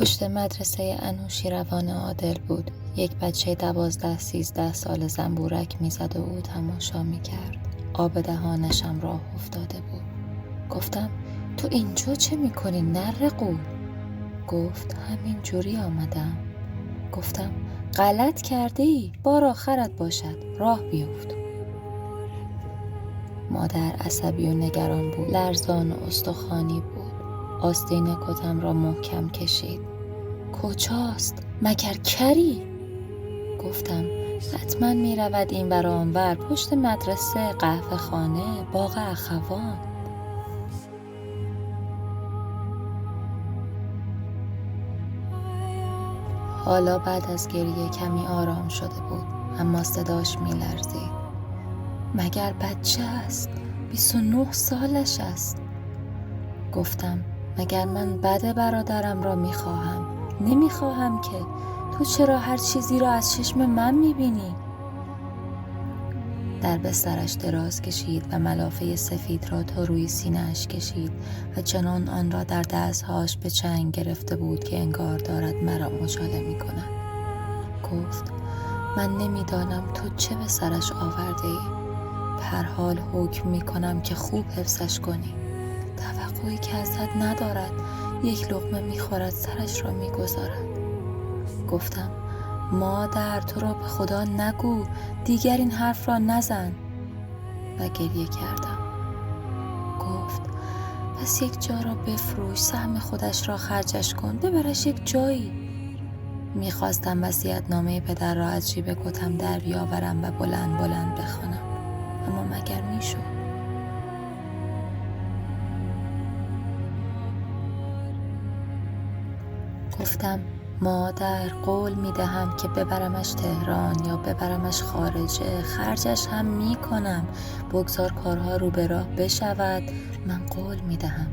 پشت مدرسه انوشیروان عادل بود. یک بچه 12-13 سال زنبورک میزد و او تماشا میکرد. آب دهانشم راه افتاده بود. گفتم تو اینجا چه میکنی نره قول؟ گفت همین جوری آمدم. گفتم غلط کرده ای، بار آخرت باشد، راه بیفت. مادر عصبی و نگران بود، لرزان و استخوانی بود. آستین کتم را محکم کشید. کجاست؟ مگر کری؟ گفتم حتما می رود این ور آن ور، پشت مدرسه، قهوه خانه، باغ اخوان. حالا بعد از گریه کمی آرام شده بود، اما صداش می لرزید. مگر بچه است؟ 29 سالش است. گفتم مگر من بد برادرم را می خواهم؟ نمی خواهم که. تو چرا هر چیزی را از چشم من می بینی؟ در بسترش دراز کشید و ملافه سفید را تا روی سینه‌اش کشید و چنان آن را در دستهاش به چنگ گرفته بود که انگار دارد مرا مچاله می کند. گفت من نمیدانم تو چه به سرش آورده ای. به هر حال حکم می کنم که خوب حفظش کنی. توقعی که ازت ندارد، یک لقمه می خورد سرش را می گذارد. گفتم مادر تو را به خدا نگو، دیگر این حرف را نزن. و گریه کردم. گفت پس یک جا را بفروش، سهم خودش را خرجش کن، ببرش یک جایی. میخواستم وصیت‌نامه پدر را از جیب کتم در بیاورم و بلند بلند بخوانم، اما مگر میشد؟ گفتم مادر قول میدهم که ببرمش تهران یا ببرمش خارجه، خرجش هم میکنم، بگذار کارها رو به راه بشود، من قول میدهم.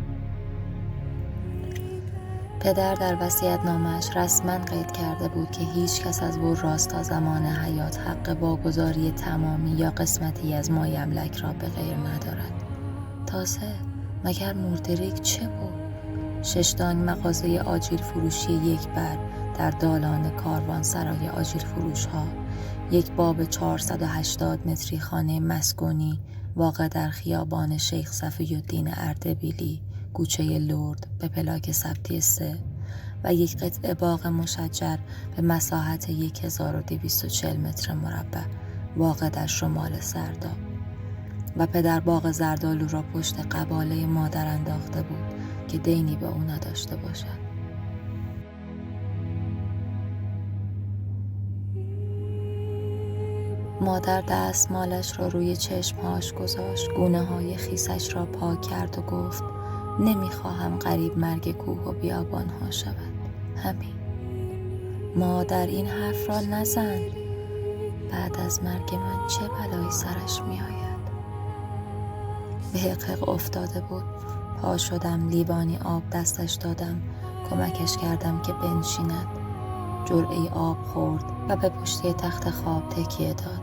پدر در وصیت‌نامه‌اش رسما قید کرده بود که هیچ کس از وراث تا زمان حیات حق واگذاری تمامی یا قسمتی از مایملک را به غیر ندارد. تازه مگر موردریک چه بود؟ 6 دانگ مغازه آجیل فروشی یک بر در دالان کاروان سرای آجیل فروش ها، یک باب 480 متری خانه مسکونی واقع در خیابان شیخ صفی‌الدین اردبیلی، کوچه لرد به پلاک ثبتی 3 و یک قطعه باغ مشجر به مساحت 1240 متر مربع واقع در شمال سرداب. و پدر باغ زردالو را پشت قباله مادر انداخته بود که دینی به او نداشته باشد. مادر دستمالش را روی چشمهاش گذاشت، گونه های خیسش را پاک کرد و گفت نمیخواهم قریب مرگ کوه و بیابان ها شود. همین. مادر این حرف را نزن. بعد از مرگ من چه بلایی سرش می آید؟ به حقق افتاده بود. پا شدم، لیوانی آب دستش دادم، کمکش کردم که بنشیند. جرعه آب خورد و به پشت تخت خواب تکیه داد.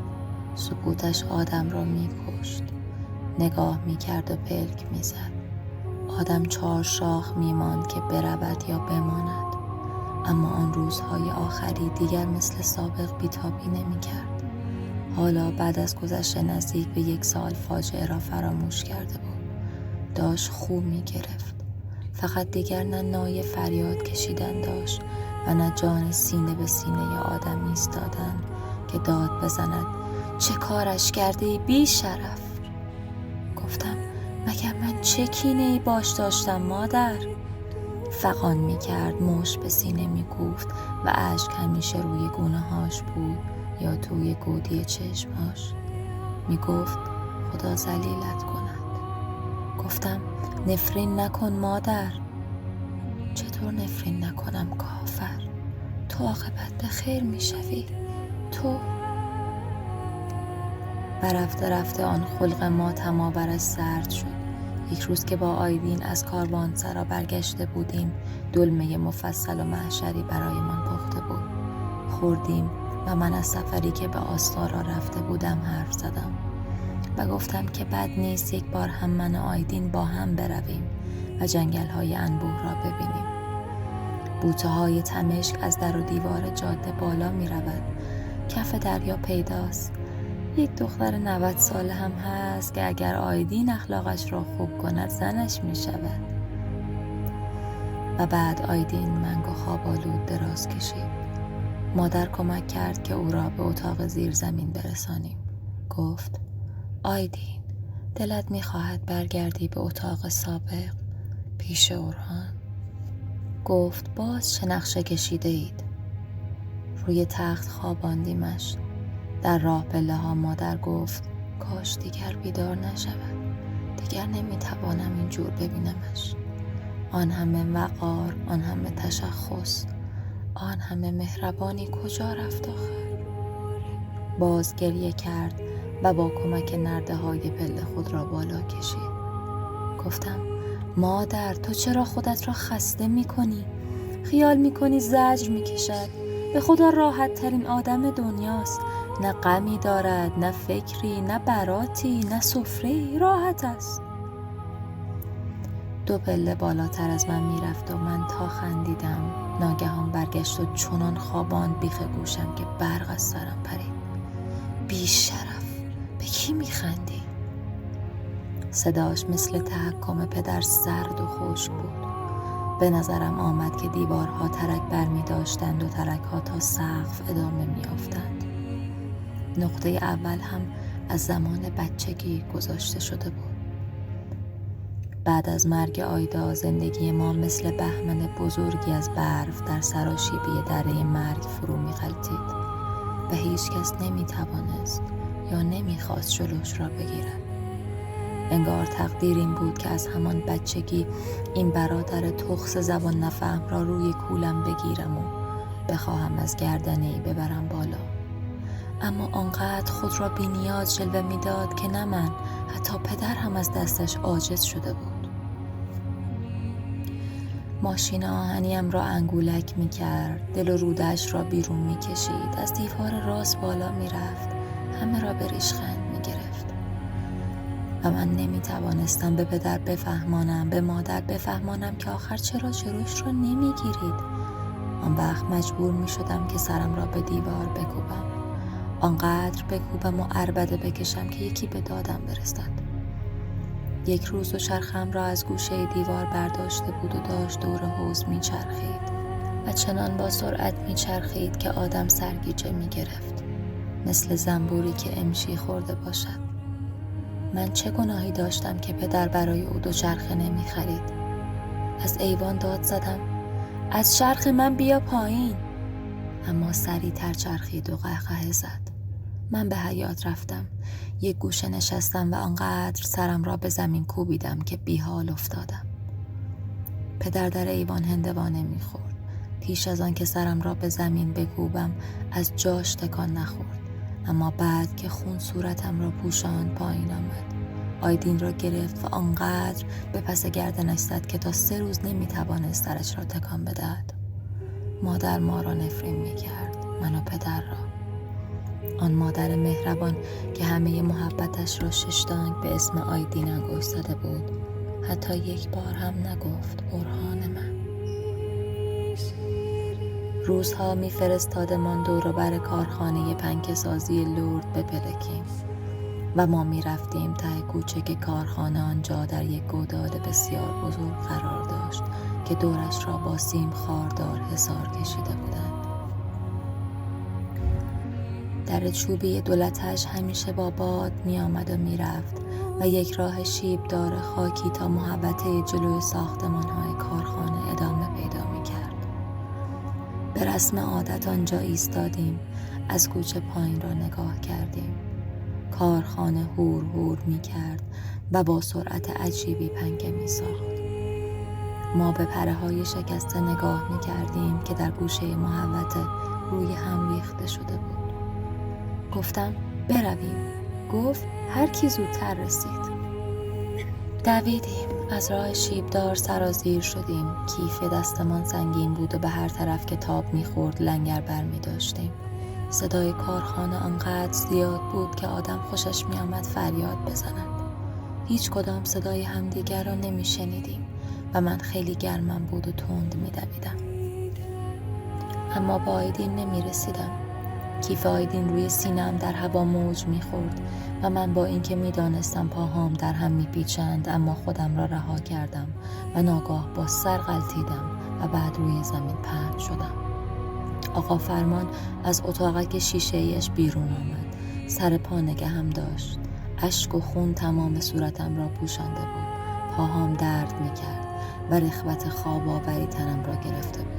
سکوتش آدم را می کشت. نگاه می کرد و پلک می زد. آدم 4 شاخ می ماند که برود یا بماند. اما آن روزهای آخری دیگر مثل سابق بیتابی نمی کرد. حالا بعد از گذشت نزدیک به 1 سال فاجعه را فراموش کرده بود. داشت خو می گرفت. فقط دیگر نه نای فریاد کشیدن داشت و نه جان سینه به سینه آدم ایستادن که داد بزند چه کارش کرده ای بی شرف؟ گفتم مگر من چه کینه ای باش داشتم مادر؟ فغان می کرد، مشت به سینه می کوفت و اشک همیشه روی گونه هاش بود یا توی گودی چشمهاش. می گفت خدا ذلیلت کند. گفتم نفرین نکن مادر. چطور نفرین نکنم کافر؟ تو عاقبت به خیر می شوی. تو و رفته رفته آن خلق ما تماورش سرد شد. یک روز که با آیدین از کاروان سرا برگشته بودیم، دلمه مفصل و محشری برایمان پخته بود. خوردیم و من از سفری که به آستارا رفته بودم حرف زدم و گفتم که بد نیست یک بار هم من و آیدین با هم برویم و جنگل های انبوه را ببینیم. بوته‌های تمشک از در و دیوار جاده بالا می رود. کف دریا پیداست. یک دختر 90 ساله هم هست که اگر آیدین اخلاقش را خوب کند زنش می شود. و بعد آیدین منگ و خواب آلود دراز کشید. مادر کمک کرد که او را به اتاق زیر زمین برسانیم. گفت آیدین، دلت می خواهد برگردی به اتاق سابق پیش اورهان؟ گفت باز چه نقشه کشیده اید؟ روی تخت خواباندیمش. در راه پله ها مادر گفت کاش دیگر بیدار نشود. دیگر نمیتوانم اینجور ببینمش. آن همه وقار، آن همه تشخص، آن همه مهربانی کجا رفت آخر؟ باز گریه کرد و با کمک نرده های پله خود را بالا کشید. گفتم مادر تو چرا خودت را خسته میکنی؟ خیال میکنی زجر میکشد؟ به خدا راحت ترین آدم دنیاست. نه غمی دارد، نه فکری، نه براتی، نه سفره‌ای. راحت است. 2 پله بالاتر از من میرفت و من تا خندیدم ناگهان برگشت و چنان خواباند بیخ گوشم که برق از سرم پرید. بی شرف، به کی میخندی؟ صداش مثل تحکم پدر سرد و خشک بود. به نظرم آمد که دیوارها ترک برمی داشتند و ترکها تا سقف ادامه می افتند. نقطه اول هم از زمان بچگی گذاشته شده بود. بعد از مرگ آیدا زندگی ما مثل بهمن بزرگی از برف در سراشیبی دره مرگ فرو می غلتید و هیچ کس نمی توانست یا نمی خواست جلوش را بگیرد. انگار تقدیر این بود که از همان بچگی این برادر تخس زبان نفهم را روی کولم بگیرم و بخواهم از گردنه‌ای ببرم بالا. اما آنقدر خود را بی نیاز جلوه میداد که نه من، حتی پدر هم از دستش عاجز شده بود. ماشین آهنیم را انگولک می کرد، دل و روده‌اش را بیرون می کشید، از دیوار راست بالا می رفت، همه را به ریشخند می گرفت. و من نمی توانستم به پدر بفهمانم، به مادر بفهمانم که آخر چرا جلوش را نمی گیرید. آن وقت مجبور می شدم که سرم را به دیوار بکوبم. آنقدر بکوبم و عربده بکشم که یکی به دادم برسد. یک روز دوچرخه‌ام را از گوشه دیوار برداشته بود و داشت دور حوض می چرخید و چنان با سرعت می چرخید که آدم سرگیجه می گرفت، مثل زنبوری که امشی خورده باشد. من چه گناهی داشتم که پدر برای او دوچرخه نمی خرید؟ از ایوان داد زدم از چرخ من بیا پایین، اما سریع‌تر چرخید و قهقه زد. من به حیاط رفتم، یک گوشه نشستم و آنقدر سرم را به زمین کوبیدم که بی حال افتادم. پدر در ایوان هندوانه می‌خورد. پیش از آن که سرم را به زمین بکوبم از جاش تکان نخورد، اما بعد که خون صورتم را پوشاند پایین آمد. آیدین را گرفت و آنقدر به پس گردنش زد که تا 3 روز نمی‌توانست سرش را تکان بدهد. مادر ما را نفرین می‌کرد، من و پدر را. آن مادر مهربان که همه محبتش را 6 دانگ به اسم آیدین انگشت زده بود، حتی یک بار هم نگفت اورهان من. روزها می‌فرستادمان دور و بر کارخانه پنکه سازی لرد بپلکیم و ما می‌رفتیم ته کوچه که کارخانه آنجا در یک گودال بسیار بزرگ قرار داشت که دورش را با سیم خاردار حصار کشیده بودند. در چوبی دولتش همیشه با باد می آمد و می رفت و یک راه شیب دار خاکی تا محوطه جلوی ساختمان‌های کارخانه ادامه پیدا می کرد. به رسم عادت آنجا ایستادیم، از کوچه پایین را نگاه کردیم. کارخانه هور هور می کرد و با سرعت عجیبی پنکه می ساخت. ما به پره‌های شکسته نگاه می کردیم که در گوشه محوطه روی هم ریخته شده بود. گفتم برویم. گفت هر کی زودتر رسید. دویدیم، از راه شیبدار سرازیر شدیم. کیف دستمان سنگین بود و به هر طرف که تاب می‌خورد لنگر برمی داشتیم. صدای کارخانه آنقدر زیاد بود که آدم خوشش می‌آمد فریاد بزند. هیچ کدام صدای همدیگر را نمی‌شنیدیم و من خیلی گرمم بود و تند می‌دویدم. اما با آیدین نمی رسیدم. کیف آیدین روی سینه‌ام در هوا موج می خورد و من با اینکه می دانستم پاهام در هم می پیچند اما خودم را رها کردم و ناگاه با سر غلطیدم و بعد روی زمین پهن شدم. آقا فرمان از اتاقک شیشه‌ایش بیرون آمد. سر پا نگهم داشت. اشک و خون تمام صورتم را پوشانده بود. پاهام درد می کرد و رخوت خواب آوری تنم را گرفته بود.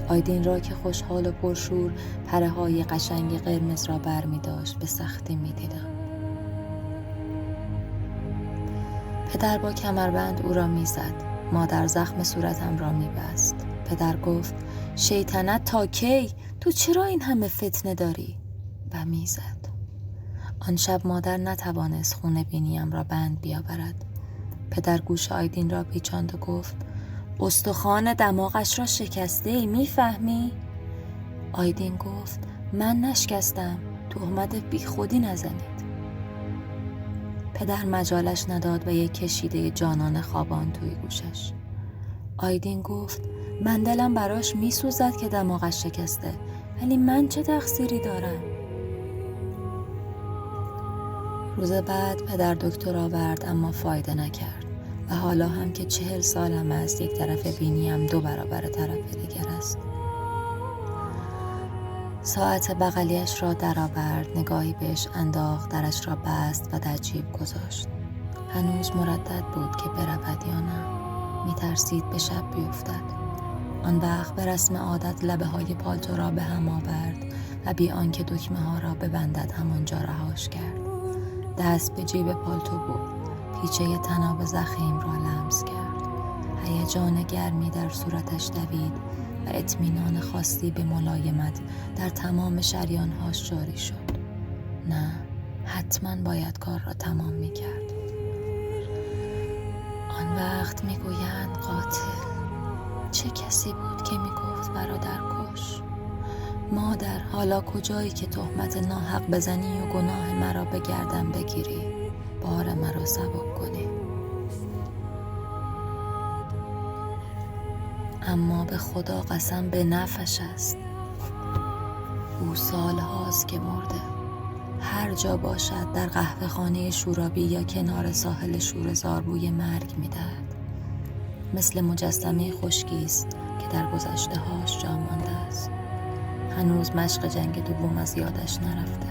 آیدین را که خوشحال و پرشور پره‌های قشنگ قرمز را بر می داشت به سختی می دیدم. پدر با کمربند او را می زد. مادر زخم صورتم را می بست. پدر گفت شیطنت تا کی؟ تو چرا این همه فتنه داری؟ و می زد. آن شب مادر نتوانست خون بینیم را بند بیاورد. پدر گوش آیدین را پیچاند و گفت استخوان دماغش را شکسته ای، میفهمی؟ آیدین گفت من نشکستم، تهمت بی خودی نزنید. پدر مجالش نداد و یک کشیده جانانه خوابان توی گوشش. آیدین گفت من دلم براش میسوزد که دماغش شکسته، ولی من چه تقصیری دارم؟ روز بعد پدر دکتر آورد اما فایده نکرد و حالا هم که 40 سالم است یک طرف بینیم 2 برابر طرف دیگر است. ساعت بغلیش را درآورد، نگاهی بهش انداخت، درش را بست و در جیب گذاشت. هنوز مردد بود که برود یا نه. می‌ترسید به شب بیفتد. آن وقت به رسم عادت لبه های پالتو را به هم آورد و بی آنکه دکمه ها را ببندد همانجا رهاش کرد. دست به جیب پالتو بود. پیچه طناب زخیم را لمس کرد. هیجان گرمی در صورتش دوید و اطمینان خاصی به ملایمت در تمام شریانهاش جاری شد. نه، حتما باید کار را تمام می کرد. آن وقت می گویند قاتل. چه کسی بود که می گفت برادر کش؟ مادر، حالا کجایی که تهمت ناحق بزنی و گناه مرا به گردن بگیری، بار مرا سبک کنی؟ اما به خدا قسم به نفعش است. او سال هاست که مرده. هر جا باشد در قهوه خانه شورابی یا کنار ساحل شوره‌زار بوی مرگ می‌دهد. مثل مجسمه خشکی است که در گذشته هاش جا مانده است. هنوز مشق جنگ دوم از یادش نرفته.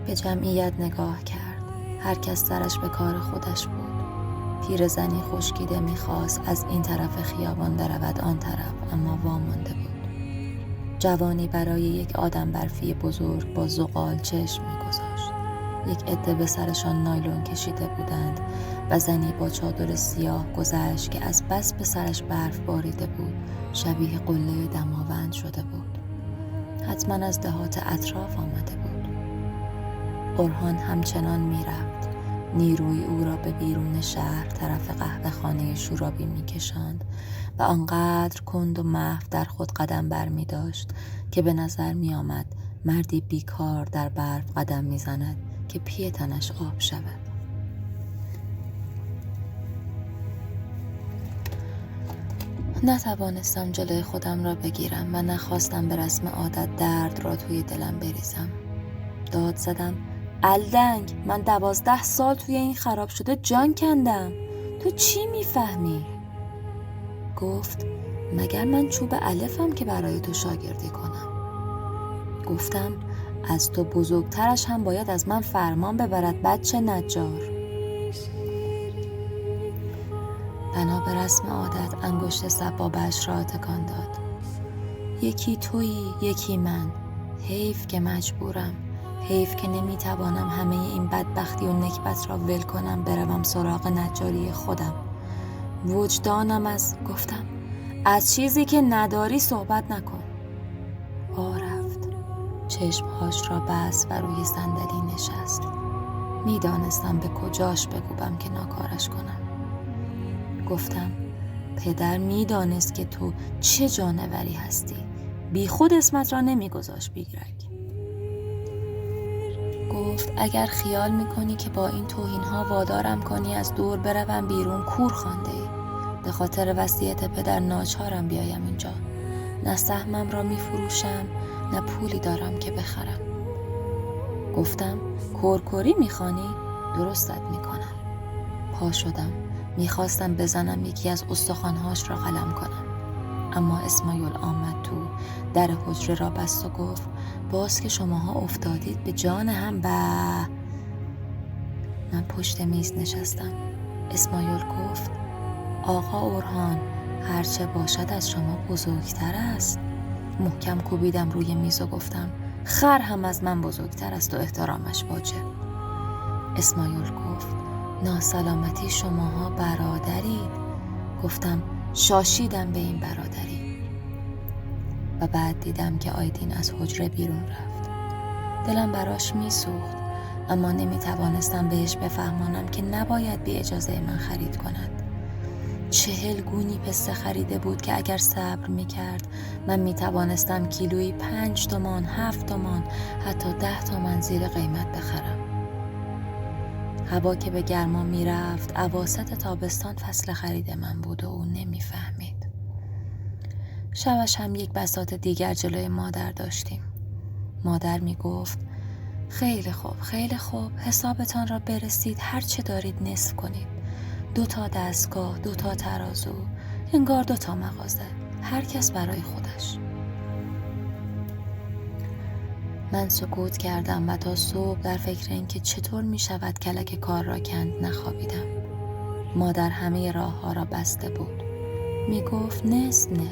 به جمعیت نگاه کرد. هر کس سرش به کار خودش بود. پیرزنی خشکیده می‌خواست از این طرف خیابان برود آن طرف، اما وامانده بود. جوانی برای یک آدم برفی بزرگ با زغال چشم می‌گذاشت. یک عده به سرشان نایلون کشیده بودند و زنی با چادر سیاه گذشت که از بس به سرش برف باریده بود، شبیه قله دماوند شده بود. حتما از دهات اطراف آمده بود. اورهان همچنان می‌رفت. نیروی او را به بیرون شهر طرف قهوه خانه شورابی می‌کشاند و آنقدر کند و محو در خود قدم بر می داشت که به نظر می آمد مردی بیکار در برف قدم می زند که پی تنش آب شود. نتوانستم جلوی خودم را بگیرم و نخواستم به رسم عادت درد را توی دلم بریزم. داد زدم الدنگ، من 12 سال توی این خراب شده جان کندم، تو چی میفهمی؟ گفت مگر من چوب الفم که برای تو شاگردی کنم؟ گفتم از تو بزرگترش هم باید از من فرمان ببرد بچه نجار. بنا به رسم عادت انگشت سبابش را تکان داد. یکی تویی، یکی من. حیف که مجبورم. حیف که نمیتوانم همه این بدبختی و نکبت را ول کنم بروم سراغ نجاری خودم. وجدانم گفتم از چیزی که نداری صحبت نکن. رفت. چشمهاش را بست و روی صندلی نشست. میدانستم به کجاش بکوبم که ناکارش کنم. گفتم پدر میدانست که تو چه جانوری هستی. بی خود اسمت را نمیگذاشت بیگرگ. گفت اگر خیال میکنی که با این توهین‌ها وادارم کنی از دور بروم بیرون، کور خوانده ای. به خاطر وصیت پدر ناچارم بیایم اینجا. نه سهمم را می فروشم، نه پولی دارم که بخرم. گفتم کرکری میخوانی؟ درستت میکنم. پا شدم، میخواستم بزنم یکی از استخوانهاش را قلم کنم، اما اسماعیل آمد تو، در حجره را بست و گفت باز که شماها افتادید به جان هم. من پشت میز نشستم. اسماعیل گفت آقا اورهان، هرچه باشد از شما بزرگتر است. محکم کوبیدم روی میز و گفتم خر هم از من بزرگتر است و احترامش واجب. اسماعیل گفت ناسلامتی شماها برادرید. گفتم شاشیدم به این برادری. و بعد دیدم که آیدین از حجره بیرون رفت. دلم براش میسوخت، اما نمیتوانستم بهش بفهمانم که نباید بی اجازه من خرید کند. 40 گونی پسته خریده بود که اگر صبر میکرد من میتوانستم کیلویی 5 تومان، 7 تومان، حتی 10 تومان زیر قیمت بخرم. هوا که به گرما میرفت، اواسط تابستان فصل خرید من بود و او نمیفهمید. شبش هم یک بساط دیگر جلوی مادر داشتیم. مادر میگفت خیلی خوب، خیلی خوب، حسابتان را برسید، هر چه دارید نصف کنید. 2 دستگاه، 2 ترازو، انگار 2 مغازه، هر کس برای خودش. من سکوت کردم و تا صبح در فکر این که چطور می شود کلک کار را کند نخوابیدم. مادر همه راه ها را بسته بود. می گفت نصف نه،